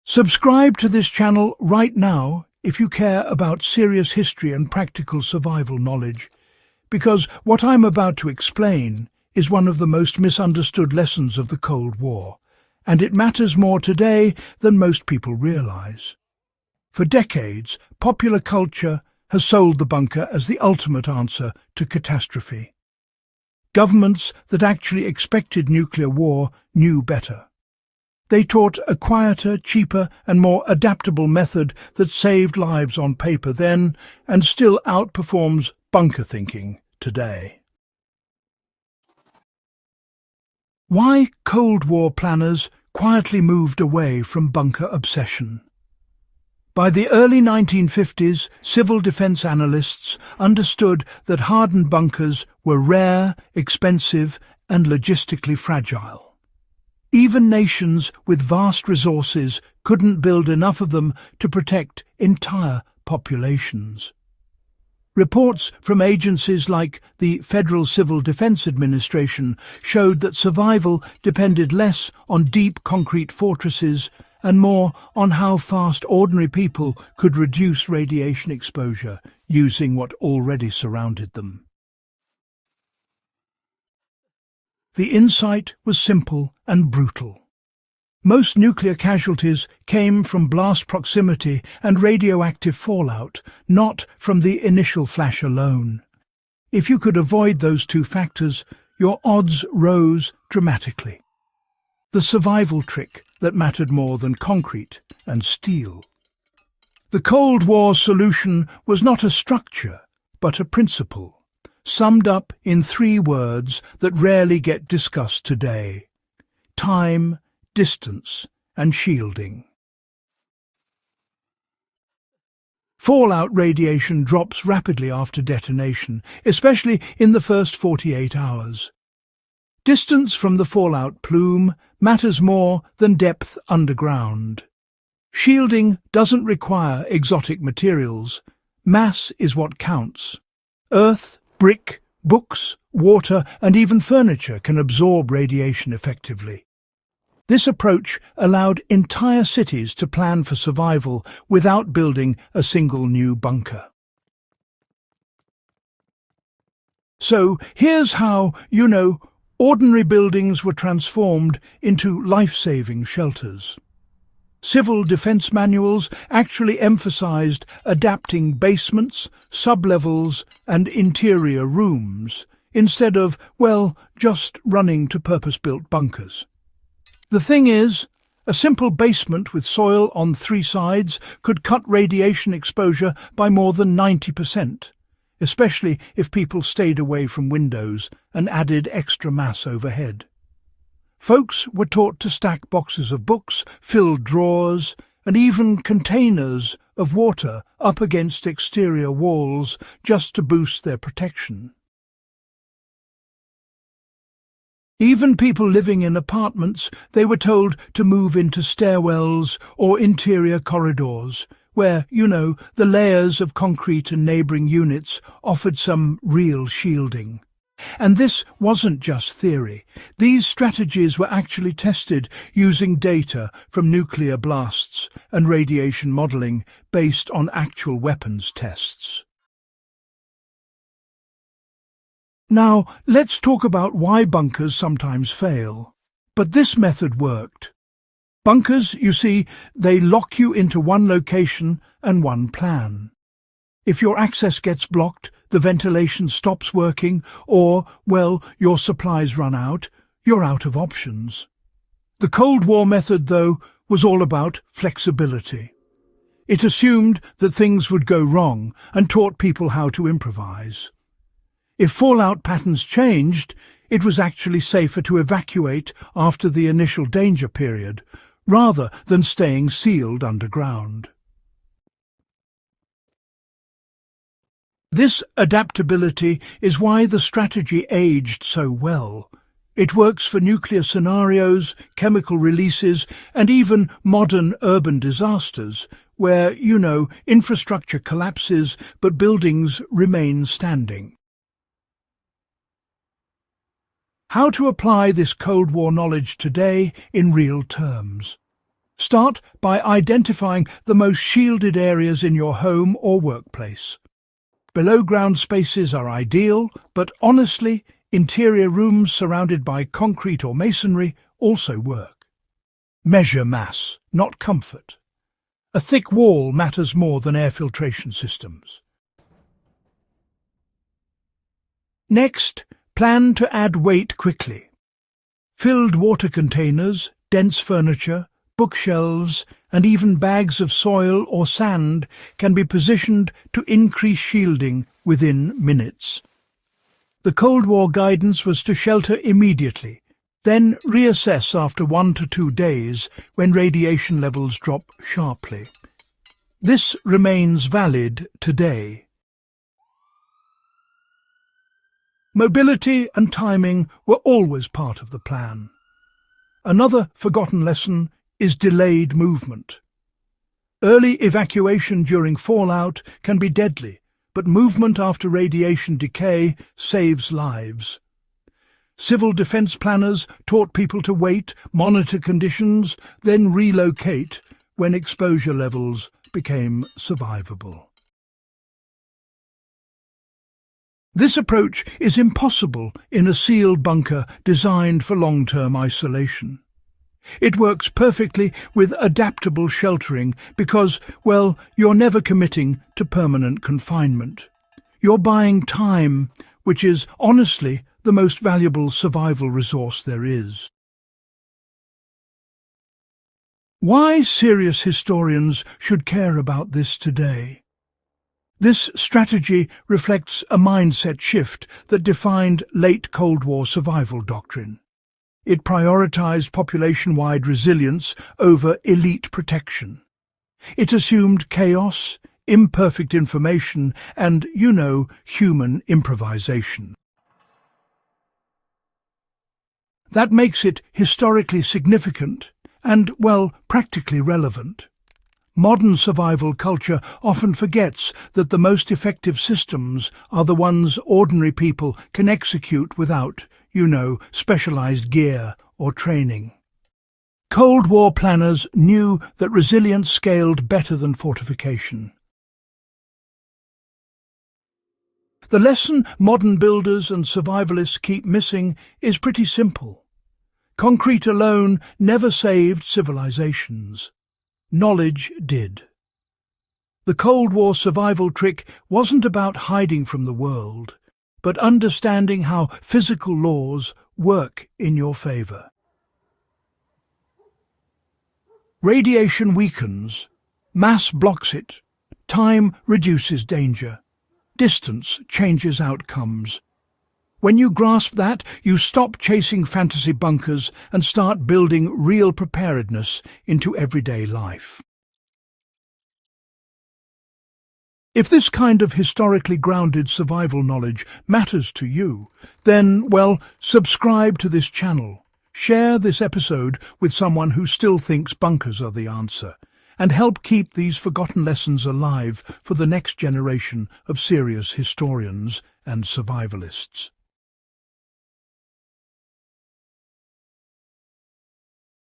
Subscribe to this channel right now if you care about serious history and practical survival knowledge, because what I'm about to explain is one of the most misunderstood lessons of the Cold War, and it matters more today than most people realize. For decades, popular culture has sold the bunker as the ultimate answer to catastrophe. Governments that actually expected nuclear war knew better. They taught a quieter, cheaper and more adaptable method that saved lives on paper then and still outperforms bunker thinking today. Why Cold War planners quietly moved away from bunker obsession. By the early 1950s, civil defense analysts understood that hardened bunkers were rare, expensive and logistically fragile. Even nations with vast resources couldn't build enough of them to protect entire populations. Reports from agencies like the Federal Civil Defense Administration showed that survival depended less on deep concrete fortresses and more on how fast ordinary people could reduce radiation exposure using what already surrounded them. The insight was simple and brutal. Most nuclear casualties came from blast proximity and radioactive fallout, not from the initial flash alone. If you could avoid those two factors, your odds rose dramatically. The survival trick that mattered more than concrete and steel. The Cold War solution was not a structure, but a principle, summed up in 3 words that rarely get discussed today: time, distance, and shielding. Fallout radiation drops rapidly after detonation, especially in the first 48 hours. Distance from the fallout plume matters more than depth underground. Shielding doesn't require exotic materials. Mass is what counts. Earth, brick, books, water, and even furniture can absorb radiation effectively. This approach allowed entire cities to plan for survival without building a single new bunker. So here's how, ordinary buildings were transformed into life-saving shelters. Civil defense manuals actually emphasized adapting basements, sublevels, and interior rooms, instead of, just running to purpose-built bunkers. The thing is, a simple basement with soil on 3 sides could cut radiation exposure by more than 90%, especially if people stayed away from windows and added extra mass overhead. Folks were taught to stack boxes of books, fill drawers, and even containers of water up against exterior walls just to boost their protection. Even people living in apartments, they were told to move into stairwells or interior corridors, where, the layers of concrete and neighbouring units offered some real shielding. And this wasn't just theory. These strategies were actually tested using data from nuclear blasts and radiation modelling based on actual weapons tests. Now, let's talk about why bunkers sometimes fail. But this method worked. Bunkers, you see, they lock you into one location and one plan. If your access gets blocked, the ventilation stops working, or, your supplies run out, you're out of options. The Cold War method, though, was all about flexibility. It assumed that things would go wrong and taught people how to improvise. If fallout patterns changed, it was actually safer to evacuate after the initial danger period, rather than staying sealed underground. This adaptability is why the strategy aged so well. It works for nuclear scenarios, chemical releases, and even modern urban disasters, where, infrastructure collapses but buildings remain standing. How to apply this Cold War knowledge today in real terms. Start by identifying the most shielded areas in your home or workplace. Below-ground spaces are ideal, but honestly, interior rooms surrounded by concrete or masonry also work. Measure mass, not comfort. A thick wall matters more than air filtration systems. Next, plan to add weight quickly. Filled water containers, dense furniture, bookshelves, and even bags of soil or sand can be positioned to increase shielding within minutes. The Cold War guidance was to shelter immediately, then reassess after 1 to 2 days when radiation levels drop sharply. This remains valid today. Mobility and timing were always part of the plan. Another forgotten lesson is delayed movement. Early evacuation during fallout can be deadly, but movement after radiation decay saves lives. Civil defense planners taught people to wait, monitor conditions, then relocate when exposure levels became survivable. This approach is impossible in a sealed bunker designed for long-term isolation. It works perfectly with adaptable sheltering because, well, you're never committing to permanent confinement. You're buying time, which is, honestly, the most valuable survival resource there is. Why serious historians should care about this today? This strategy reflects a mindset shift that defined late Cold War survival doctrine. It prioritized population-wide resilience over elite protection. It assumed chaos, imperfect information, and, human improvisation. That makes it historically significant and, practically relevant. Modern survival culture often forgets that the most effective systems are the ones ordinary people can execute without, specialized gear or training. Cold War planners knew that resilience scaled better than fortification. The lesson modern builders and survivalists keep missing is pretty simple. Concrete alone never saved civilizations. Knowledge did. The Cold War survival trick wasn't about hiding from the world, but understanding how physical laws work in your favor. Radiation weakens, mass blocks it, time reduces danger, distance changes outcomes. When you grasp that, you stop chasing fantasy bunkers and start building real preparedness into everyday life. If this kind of historically grounded survival knowledge matters to you, then, subscribe to this channel, share this episode with someone who still thinks bunkers are the answer, and help keep these forgotten lessons alive for the next generation of serious historians and survivalists.